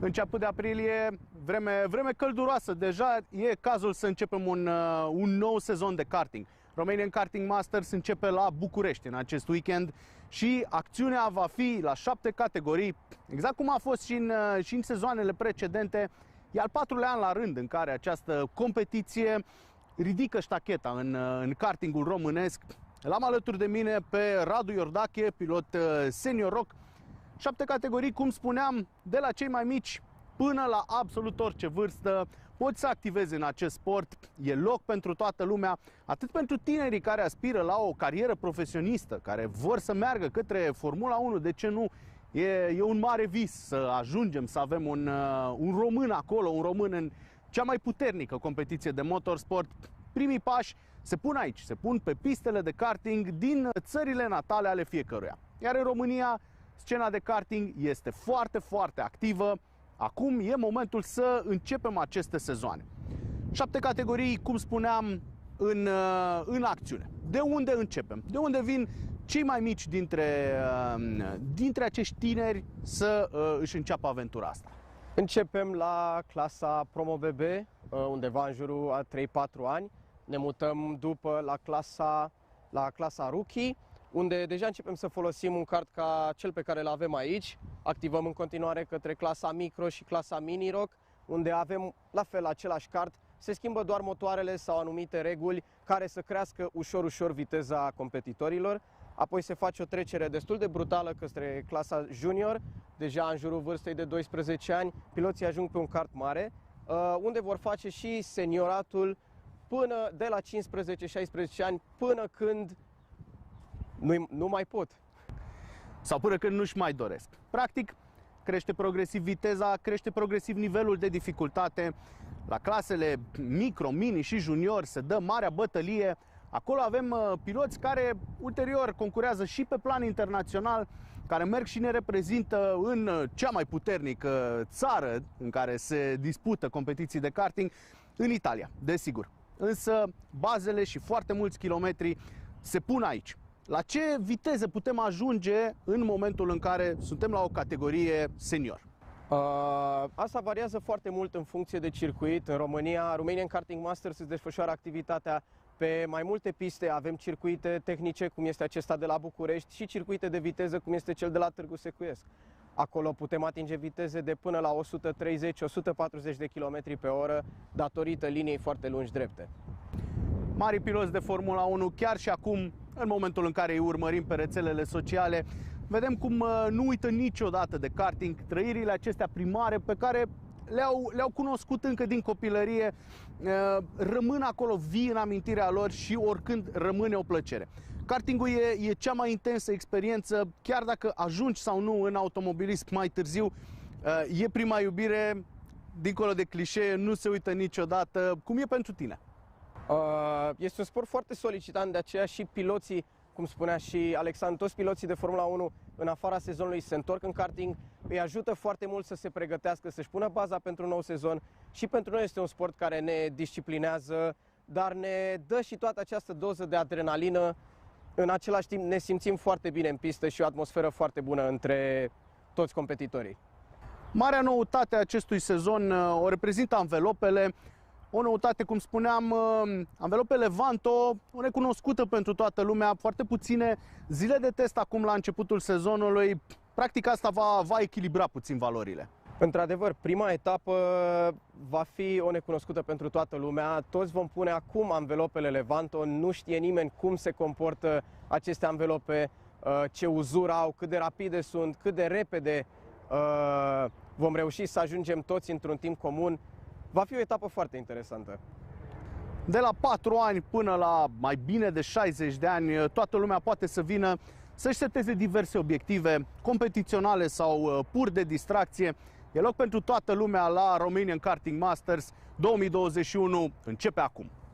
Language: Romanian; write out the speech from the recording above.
Început de aprilie, vreme călduroasă, deja e cazul să începem un nou sezon de karting. Romanian Karting Masters începe la București în acest weekend și acțiunea va fi la 7 categorii, exact cum a fost și în sezoanele precedente. E al 4-lea an la rând în care această competiție ridică ștacheta în kartingul românesc. L-am alături de mine pe Radu Iordache, pilot senior rock. 7 categorii, cum spuneam, de la cei mai mici până la absolut orice vârstă poți să activezi în acest sport. E loc pentru toată lumea, atât pentru tinerii care aspiră la o carieră profesionistă, care vor să meargă către Formula 1, de ce nu? E un mare vis să ajungem să avem un român acolo, un român în cea mai puternică competiție de motorsport. Primii pași se pun aici, se pun pe pistele de karting din țările natale ale fiecăruia. Iar în România, scena de karting este foarte, foarte activă. Acum e momentul să începem aceste sezoane. 7 categorii, cum spuneam, în acțiune. De unde începem? De unde vin cei mai mici dintre acești tineri să își înceapă aventura asta? Începem la clasa Promo BB, undeva în jurul a 3-4 ani. Ne mutăm după la clasa Rookie, unde deja începem să folosim un kart ca cel pe care îl avem aici. Activăm în continuare către clasa Micro și clasa Mini Rock, unde avem la fel același kart. Se schimbă doar motoarele sau anumite reguli care să crească ușor viteza competitorilor. Apoi se face o trecere destul de brutală către clasa Junior. Deja în jurul vârstei de 12 ani, piloții ajung pe un kart mare, unde vor face și senioratul până de la 15-16 ani, până când nu mai pot. Sau până când nu-și mai doresc. Practic, crește progresiv viteza, crește progresiv nivelul de dificultate. La clasele micro, mini și junior se dă marea bătălie. Acolo avem piloți care ulterior concurează și pe plan internațional, care merg și ne reprezintă în cea mai puternică țară în care se dispută competiții de karting, în Italia, desigur. Însă bazele și foarte mulți kilometri se pun aici. La ce viteze putem ajunge în momentul în care suntem la o categorie senior? Asta variază foarte mult în funcție de circuit. În România, Romanian Karting Masters își desfășoară activitatea pe mai multe piste. Avem circuite tehnice, cum este acesta de la București, și circuite de viteză, cum este cel de la Târgu Secuiesc. Acolo putem atinge viteze de până la 130-140 de km pe oră, datorită liniei foarte lungi drepte. Mari piloți de Formula 1, chiar și acum, în momentul în care îi urmărim pe rețelele sociale, vedem cum nu uită niciodată de karting, trăirile acestea primare pe care le-au cunoscut încă din copilărie, rămân acolo vii în amintirea lor și oricând rămâne o plăcere. Kartingul e cea mai intensă experiență, chiar dacă ajungi sau nu în automobilism mai târziu, e prima iubire, dincolo de clișee, nu se uită niciodată. Cum e pentru tine? Este un sport foarte solicitant, de aceea și piloții, cum spunea și Alexandru, toți piloții de Formula 1 în afara sezonului se întorc în karting, îi ajută foarte mult să se pregătească, să-și pună baza pentru un nou sezon. Și pentru noi este un sport care ne disciplinează, dar ne dă și toată această doză de adrenalină. În același timp ne simțim foarte bine în pistă și o atmosferă foarte bună între toți competitorii. Marea noutate a acestui sezon o reprezintă anvelopele. O noutate, cum spuneam, anvelopele Vanto, o necunoscută pentru toată lumea, foarte puține zile de test acum la începutul sezonului. Practic asta va echilibra puțin valorile. Într-adevăr, prima etapă va fi o necunoscută pentru toată lumea. Toți vom pune acum anvelopele Levanto, nu știe nimeni cum se comportă aceste anvelope, ce uzură au, cât de rapide sunt, cât de repede vom reuși să ajungem toți într-un timp comun. Va fi o etapă foarte interesantă. De la 4 ani până la mai bine de 60 de ani, toată lumea poate să vină să-și seteze diverse obiective competiționale sau pur de distracție. E loc pentru toată lumea la Romanian Karting Masters 2021. Începe acum!